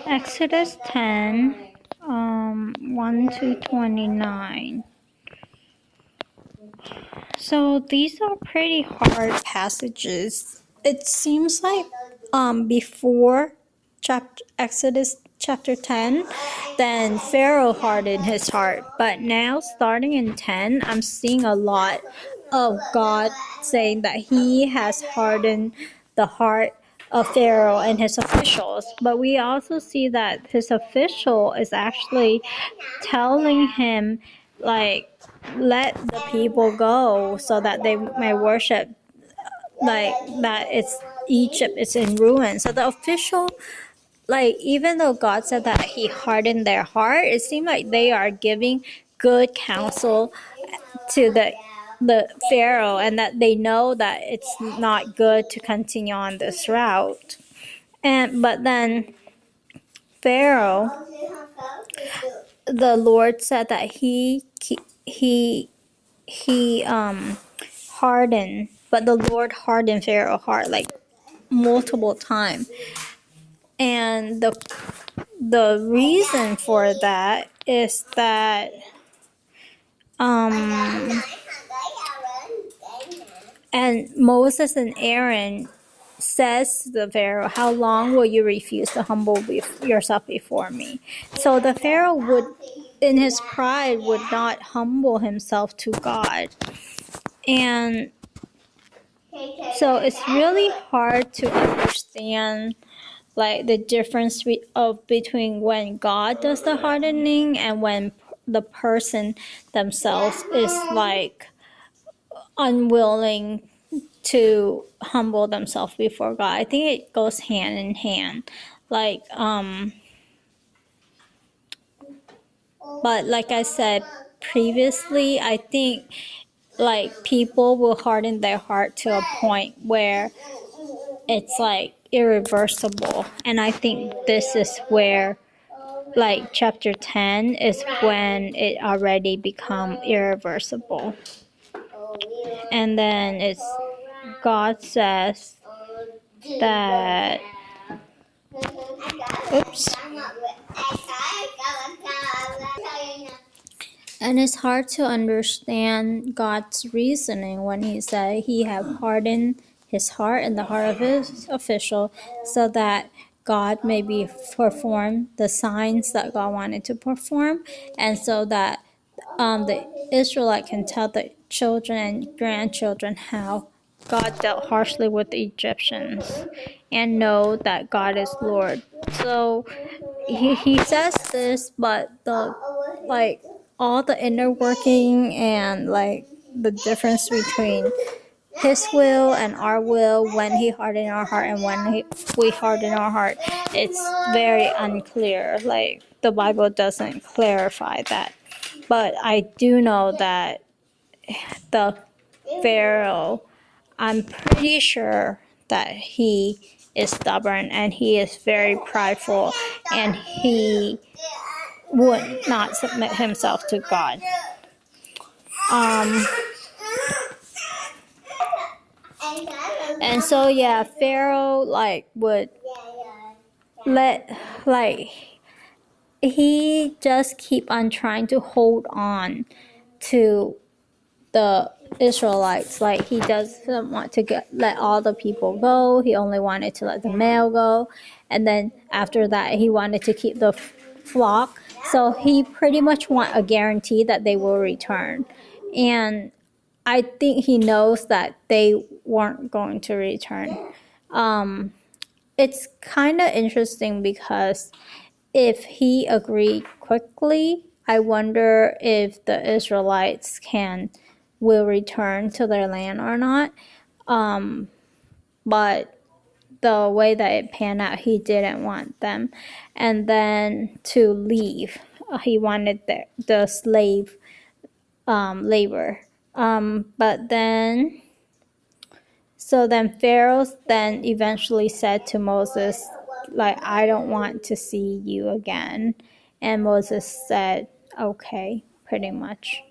Exodus 10, 1 to 29. So these are pretty hard passages. It seems like before Exodus chapter 10, then Pharaoh hardened his heart. But now, starting in 10, I'm seeing a lot of God saying that he has hardened the heart of Pharaoh and his officials. But we also see that his official is actually telling him, like, let the people go so that they may worship, like, that it's Egypt is in ruin. So the official, like, even though God said that he hardened their heart, it seemed like they are giving good counsel to the Pharaoh, and that they know that it's not good to continue on this route. But then Pharaoh, the Lord said that he hardened, but the Lord hardened Pharaoh's heart like multiple times. And the reason for that is that and Moses and Aaron says to the Pharaoh, how long will you refuse to humble yourself before me? So the Pharaoh would, in his pride, would not humble himself to God. And so it's really hard to understand, like, the difference between when God does the hardening and when the person themselves is like unwilling to humble themselves before God. I think it goes hand in hand. Like, but like I said previously, I think, like, people will harden their heart to a point where it's like irreversible. And I think this is where, like, chapter 10 is when it already become irreversible. And then it's God says that, oops. And it's hard to understand God's reasoning when he said he have hardened his heart and the heart of his official so that God may be perform the signs that God wanted to perform, and so that the Israelite can tell the children and grandchildren how God dealt harshly with the Egyptians and know that God is Lord. So he says this, but the, like, all the inner working and, like, the difference between his will and our will, when he hardened our heart and when we harden our heart, it's very unclear. Like, the Bible doesn't clarify that. But I do know that the Pharaoh, I'm pretty sure that he is stubborn and he is very prideful, and he would not submit himself to God. And so, yeah, Pharaoh, like, would let, like, he just keep on trying to hold on to the Israelites. Like, he doesn't want to let all the people go. He only wanted to let the male go. And then after that, he wanted to keep the flock. So he pretty much want a guarantee that they will return. And I think he knows that they weren't going to return. It's kind of interesting because if he agreed quickly, I wonder if the Israelites will return to their land or not. But the way that it panned out, he didn't want them. And then to leave, he wanted the slave labor. But then, so then Pharaoh then eventually said to Moses, like, I don't want to see you again. And Moses said, okay, pretty much.